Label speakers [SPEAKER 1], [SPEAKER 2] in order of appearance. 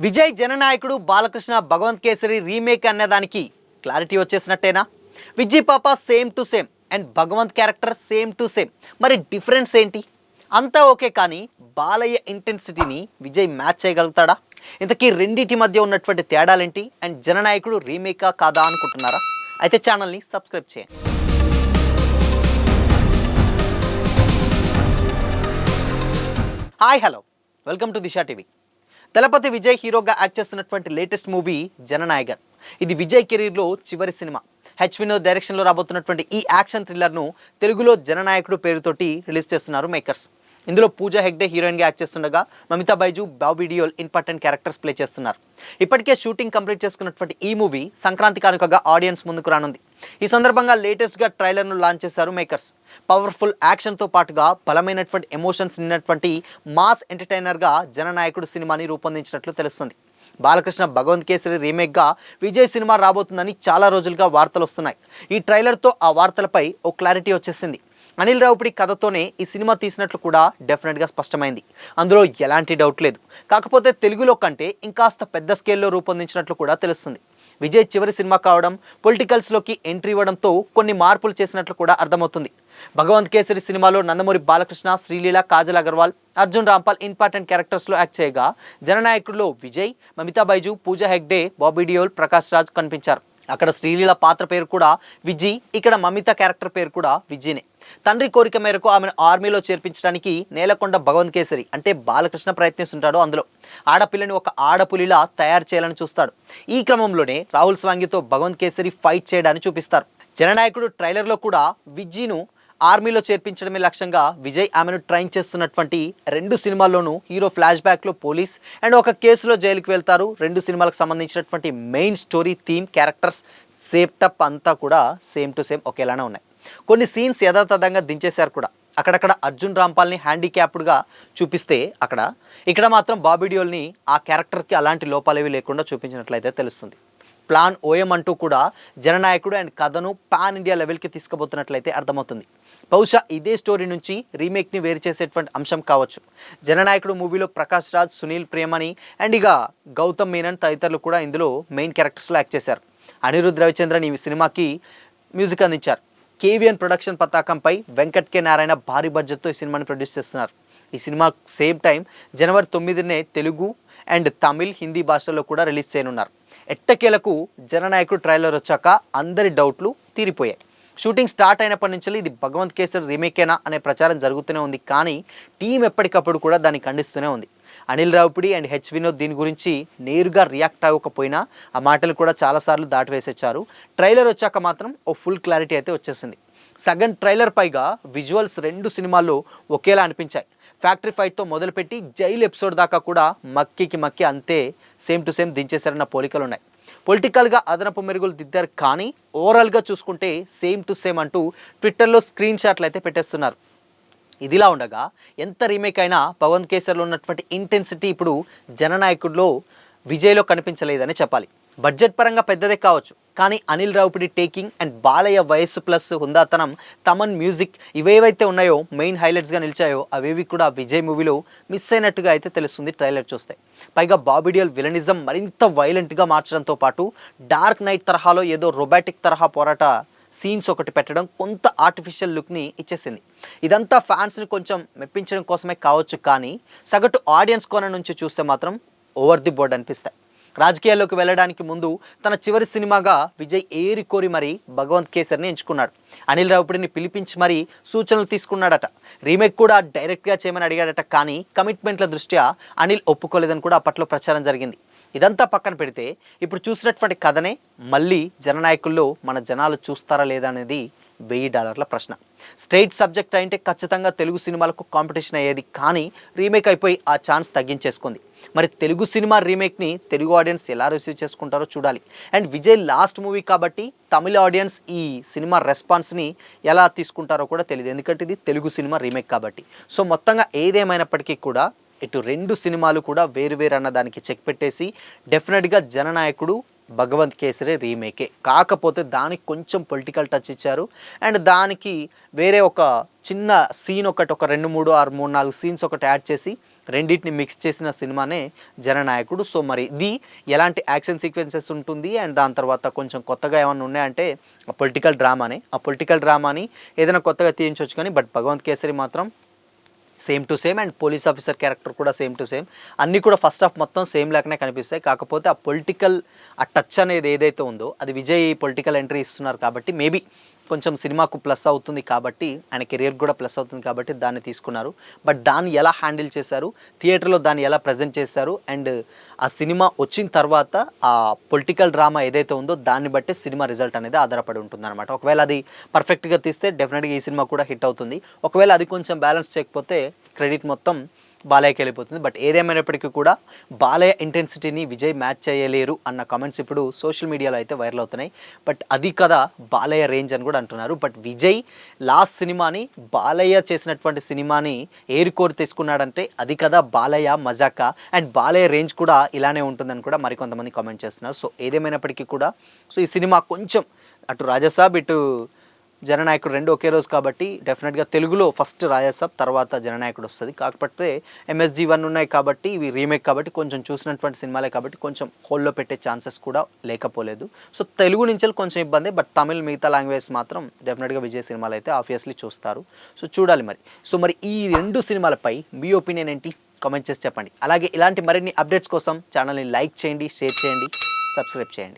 [SPEAKER 1] Vijay Jananayakudu Balakrishna Bhagavanth Kesari remake అన్నదానికి clarity వచ్చేసినట్టేనా? విజయ్ పాప same to same and Bhagavanth character same to same. మరి డిఫరెన్స్ ఏంటి? అంతా ఓకే, కానీ బాలయ్య ఇంటెన్సిటీని విజయ్ మ్యాచ్ చేయగలుగుతాడా? ఇంతకీ రెండింటి మధ్య ఉన్నటువంటి తేడాలేంటి? అండ్ జననాయకుడు రీమేకా కాదా అనుకుంటున్నారా? అయితే ఛానల్ని సబ్స్క్రైబ్ చేయండి. Hi, hello, welcome to Disha TV. Thalapathy Vijay హీరోగా యాక్ట్ చేస్తున్నటువంటి లేటెస్ట్ మూవీ జననాయకన్. ఇది విజయ్ కెరీర్లో చివరి సినిమా. హెచ్ వినోద్ డైరెక్షన్లో రాబోతున్నటువంటి ఈ యాక్షన్ థ్రిల్లర్ను తెలుగులో జననాయకుడు పేరుతోటి రిలీజ్ చేస్తున్నారు మేకర్స్. ఇందులో పూజా హెగ్డే హీరోయిన్గా యాక్ట్ చేస్తుండగా Mamitha Baiju, Bobby Deol important characters play చేస్తున్నారు. ఇప్పటికే షూటింగ్ కంప్లీట్ చేసుకున్నటువంటి ఈ మూవీ సంక్రాంతి కానుకగా ఆడియన్స్ ముందుకు రానుంది. ఈ సందర్భంగా లేటెస్ట్గా ట్రైలర్ను లాంచ్ చేశారు మేకర్స్. పవర్ఫుల్ యాక్షన్తో పాటుగా బలమైనటువంటి ఎమోషన్స్ నిన్నటువంటి మాస్ ఎంటర్టైనర్గా జననాయకుడు సినిమాని రూపొందించినట్లు తెలుస్తుంది. బాలకృష్ణ భగవంత్ కేసరి రీమేక్గా విజయ్ సినిమా రాబోతుందని చాలా రోజులుగా వార్తలు వస్తున్నాయి. ఈ ట్రైలర్తో ఆ వార్తలపై ఓ క్లారిటీ వచ్చేసింది. అనిల్ రావుపుడి కథతోనే ఈ సినిమా తీసినట్లు కూడా డెఫినెట్గా స్పష్టమైంది. అందులో ఎలాంటి డౌట్ లేదు. కాకపోతే తెలుగులో కంటే ఇంకాస్త పెద్ద స్కేల్లో రూపొందించినట్లు కూడా తెలుస్తుంది. విజయ్ చివరి సినిమా కావడం, పొలిటికల్స్లోకి ఎంట్రీ ఇవ్వడంతో కొన్ని మార్పులు చేసినట్లు కూడా అర్థమవుతుంది. భగవంత్ కేసరి సినిమాలో నందమూరి బాలకృష్ణ, శ్రీలీల, కాజల్ అగర్వాల్, అర్జున్ రాంపాల్ ఇంపార్టెంట్ క్యారెక్టర్స్లో యాక్ట్ చేయగా జననాయకుడిలో విజయ్, మమితా బైజు, పూజా హెగ్డే, బాబీ డియోల్, ప్రకాష్ రాజ్ కనిపించారు. అక్కడ శ్రీలీల పాత్ర పేరు కూడా విజయ్, ఇక్కడ మమితా క్యారెక్టర్ పేరు కూడా విజయ్నే. తండ్రి కోరిక మేరకు ఆమెను ఆర్మీలో చేర్పించడానికి నేలకొండ భగవంత్ కేసరి అంటే బాలకృష్ణ ప్రయత్నిస్తుంటాడు. అందులో ఆడపిల్లని ఒక ఆడపులిలా తయారు చేయాలని చూస్తాడు. ఈ క్రమంలోనే రాహుల్ స్వాంగితో భగవంత్ కేసరి ఫైట్ చేయడాన్ని చూపిస్తారు. జననాయకుడు ట్రైలర్లో కూడా విజయ్ను ఆర్మీలో చేర్పించడమే లక్ష్యంగా విజయ్ ఆమెను ట్రైన్ చేస్తున్నటువంటి రెండు సినిమాల్లోనూ హీరో ఫ్లాష్ బ్యాక్లో పోలీస్ అండ్ ఒక కేసులో జైలుకి వెళ్తారు. రెండు సినిమాలకు సంబంధించినటువంటి మెయిన్ స్టోరీ, థీమ్, క్యారెక్టర్స్, సేప్టప్ అంతా కూడా సేమ్ టు సేమ్ ఒకేలానే ఉన్నాయి. కొన్ని సీన్స్ యథాతథంగా దించేశారు కూడా. అక్కడక్కడ అర్జున్ రాంపాల్ని హ్యాండిక్యాప్డ్గా చూపిస్తే ఇక్కడ మాత్రం బాబీ డియోల్ని ఆ క్యారెక్టర్కి అలాంటి లోపాలేవి లేకుండా చూపించినట్లయితే తెలుస్తుంది. ప్లాన్ ఓఎం అంటూ కూడా జననాయకుడు అండ్ కథను పాన్ ఇండియా లెవెల్కి తీసుకుపోతున్నట్లయితే అర్థమవుతుంది. బహుశా ఇదే స్టోరీ నుంచి రీమేక్ని వేరు చేసేటువంటి అంశం కావచ్చు. జననాయకుడు మూవీలో ప్రకాష్ రాజ్, సునీల్ ప్రియమణి అండ్ ఇక గౌతమ్ మీనన్ తదితరులు కూడా ఇందులో మెయిన్ క్యారెక్టర్స్లో యాక్ట్ చేశారు. అనిరుద్ రవిచంద్రన్ ఈ సినిమాకి మ్యూజిక్ అందించారు. కేవీఎన్ ప్రొడక్షన్ పతాకంపై వెంకట్ కె నారాయణ భారీ బడ్జెట్తో ఈ సినిమాని ప్రొడ్యూస్ చేస్తున్నారు. ఈ సినిమా సేమ్ టైం జనవరి 9నే తెలుగు అండ్ తమిళ్, హిందీ భాషల్లో కూడా రిలీజ్ చేయనున్నారు. ఎట్టకేలకు జననాయకుడు ట్రైలర్ వచ్చాక అందరి డౌట్లు తీరిపోయాయి. షూటింగ్ స్టార్ట్ అయినప్పటి నుంచి ఇది భగవంత్ కేసరి రీమేకేనా అనే ప్రచారం జరుగుతూనే ఉంది. కానీ టీం ఎప్పటికప్పుడు కూడా దాన్ని ఖండిస్తూనే ఉంది. అనిల్ రావుపుడి అండ్ హెచ్ వినోద్ దీని గురించి నేరుగా రియాక్ట్ అవ్వకపోయినా ఆ మాటలు కూడా చాలాసార్లు దాటివేసేచ్చారు. ట్రైలర్ వచ్చాక మాత్రం ఓ ఫుల్ క్లారిటీ అయితే వచ్చేసింది. సగం ట్రైలర్ పైగా విజువల్స్ రెండు సినిమాల్లో ఒకేలా అనిపించాయి. ఫ్యాక్టరీ ఫైట్తో మొదలుపెట్టి జైలు ఎపిసోడ్ దాకా కూడా మక్కి అంతే సేమ్ టు సేమ్ దించేశారన్న పోలికలు ఉన్నాయి. పొలిటికల్గా అదనపు మెరుగులు దిద్దారు, కానీ ఓవరాల్గా చూసుకుంటే సేమ్ టు సేమ్ అంటూ ట్విట్టర్లో స్క్రీన్ షాట్లు అయితే పెట్టేస్తున్నారు. ఇదిలా ఉండగా ఎంత రీమేక్ అయినా భగవంత్ కేసరిలో ఉన్నటువంటి ఇంటెన్సిటీ ఇప్పుడు జననాయకుడిలో విజయ్లో కనిపించలేదని చెప్పాలి. బడ్జెట్ పరంగా పెద్దదే కావచ్చు, కానీ అనిల్ రావుపుడి టేకింగ్ అండ్ బాలయ్య వయస్సు ప్లస్ హుందాతనం, తమన్ మ్యూజిక్ ఇవేవైతే ఉన్నాయో మెయిన్ హైలైట్స్గా నిలిచాయో అవేవి కూడా విజయ్ మూవీలో మిస్ అయినట్టుగా అయితే తెలుస్తుంది ట్రైలర్ చూస్తే. పైగా బాబీ డియోల్ విలనిజం మరింత వైలెంట్గా మార్చడంతో పాటు డార్క్ నైట్ తరహాలో ఏదో రొబాటిక్ తరహా పోరాట సీన్స్ ఒకటి పెట్టడం కొంత ఆర్టిఫిషియల్ లుక్ని ఇచ్చేసింది. ఇదంతా ఫ్యాన్స్ని కొంచెం మెప్పించడం కోసమే కావచ్చు, కానీ సగటు ఆడియన్స్ కోణం నుంచి చూస్తే మాత్రం ఓవర్ ది బోర్డ్ అనిపిస్తాయి. రాజకీయాల్లోకి వెళ్ళడానికి ముందు తన చివరి సినిమాగా విజయ్ ఏరి కోరి మరీ భగవంత్ కేసరిని ఎంచుకున్నాడు. అనిల్ రావుపుడిని పిలిపించి మరీ సూచనలు తీసుకున్నాడట. రీమేక్ కూడా డైరెక్ట్గా చేయమని అడిగాడట, కానీ కమిట్మెంట్ల దృష్ట్యా అనిల్ ఒప్పుకోలేదని కూడా అప్పట్లో ప్రచారం జరిగింది. ఇదంతా పక్కన పెడితే ఇప్పుడు చూసినటువంటి కథనే మళ్ళీ జననాయకుల్లో మన జనాలు చూస్తారా లేదా అనేది $1000 ప్రశ్న. స్ట్రైట్ సబ్జెక్ట్ అంటే ఖచ్చితంగా తెలుగు సినిమాలకు కాంపిటీషన్ అయ్యేది, కానీ రీమేక్ అయిపోయి ఆ ఛాన్స్ తగ్గించేసుకుంది. మరి తెలుగు సినిమా రీమేక్ని తెలుగు ఆడియన్స్ ఎలా రిసీవ్ చేసుకుంటారో చూడాలి. అండ్ విజయ్ లాస్ట్ మూవీ కాబట్టి తమిళ ఆడియన్స్ ఈ సినిమా రెస్పాన్స్ని ఎలా తీసుకుంటారో కూడా తెలియదు, ఎందుకంటే ఇది తెలుగు సినిమా రీమేక్ కాబట్టి. సో మొత్తంగా ఏదేమైనప్పటికీ కూడా ఇటు రెండు సినిమాలు కూడా వేరు అన్నదానికి చెక్ పెట్టేసి డెఫినెట్గా జననాయకుడు భగవంత్ కేసరి రీమేకే. కాకపోతే దానికి కొంచెం పొలిటికల్ టచ్ ఇచ్చారు అండ్ దానికి వేరే ఒక చిన్న సీన్ ఒకటి, ఒక 2, 3, 6, 3, 4 సీన్స్ ఒకటి యాడ్ చేసి రెండింటిని మిక్స్ చేసిన సినిమానే జననాయకుడు. సో మరి ఇది ఎలాంటి యాక్షన్ సీక్వెన్సెస్ ఉంటుంది అండ్ దాని తర్వాత కొంచెం కొత్తగా ఏమైనా ఉన్నాయంటే పొలిటికల్ డ్రామానే. ఆ పొలిటికల్ డ్రామాని ఏదైనా కొత్తగా తీయించవచ్చు కానీ బట్ భగవంత్ కేసరి మాత్రం same to same and police officer character కూడా సేమ్ టు సేమ్. అన్నీ కూడా ఫస్ట్ హాఫ్ మొత్తం సేమ్ లాగానే కనిపిస్తాయి. కాకపోతే ఆ పొలిటికల్ ఆ టచ్ అనేది ఏదైతే ఉందో అది విజయ్ పొలిటికల్ ఎంట్రీ ఇస్తున్నారు కాబట్టి మేబీ కొంచెం సినిమాకు ప్లస్ అవుతుంది కాబట్టి ఆయన కెరియర్ కూడా ప్లస్ అవుతుంది కాబట్టి దాన్ని తీసుకున్నారు. బట్ దాన్ని ఎలా హ్యాండిల్ చేశారు, థియేటర్లో దాన్ని ఎలా ప్రజెంట్ చేశారు అండ్ ఆ సినిమా వచ్చిన తర్వాత ఆ పొలిటికల్ డ్రామా ఏదైతే ఉందో దాన్ని బట్టి సినిమా రిజల్ట్ అనేది ఆధారపడి ఉంటుందన్నమాట. ఒకవేళ అది పర్ఫెక్ట్గా తీస్తే డెఫినెట్గా ఈ సినిమా కూడా హిట్ అవుతుంది. ఒకవేళ అది కొంచెం బ్యాలెన్స్ చేయకపోతే క్రెడిట్ మొత్తం బాలయ్యకి వెళ్ళిపోతుంది. బట్ ఏదేమైనప్పటికీ కూడా బాలయ్య ఇంటెన్సిటీని విజయ్ మ్యాచ్ చేయలేరు అన్న కామెంట్స్ ఇప్పుడు సోషల్ మీడియాలో అయితే వైరల్ అవుతున్నాయి. బట్ అది కదా బాలయ్య రేంజ్ అని కూడా అంటున్నారు. బట్ విజయ్ లాస్ట్ సినిమాని బాలయ్య చేసినటువంటి సినిమాని ఏరుకోరి తీసుకున్నాడంటే అది కదా బాలయ్య మజాకా అండ్ బాలయ్య రేంజ్ కూడా ఇలానే ఉంటుందని కూడా మరికొంతమంది కామెంట్ చేస్తున్నారు. సో ఏదేమైనప్పటికీ కూడా ఈ సినిమా కొంచెం అటు రాజాసాబ్ ఇటు జననాయకుడు రెండు ఒకే రోజు కాబట్టి డెఫినెట్గా తెలుగులో ఫస్ట్ రాజాసాబ్ తర్వాత జననాయకుడు వస్తుంది. కాకపోతే MSG1 ఉన్నాయి కాబట్టి ఇవి రీమేక్ కాబట్టి కొంచెం చూసినటువంటి సినిమాలే కాబట్టి కొంచెం హోల్లో పెట్టే ఛాన్సెస్ కూడా లేకపోలేదు. సో తెలుగు నుంచి కొంచెం ఇబ్బంది. బట్ తమిళ్ మిగతా లాంగ్వేజ్ మాత్రం డెఫినెట్గా విజయ్ సినిమాలు అయితే ఆబ్వియస్లీ చూస్తారు. సో చూడాలి మరి. సో మరి ఈ రెండు సినిమాలపై మీ ఒపీనియన్ ఏంటి కామెంట్ చేసి చెప్పండి. అలాగే ఇలాంటి మరిన్ని అప్డేట్స్ కోసం ఛానల్ని లైక్ చేయండి, షేర్ చేయండి, సబ్స్క్రైబ్ చేయండి.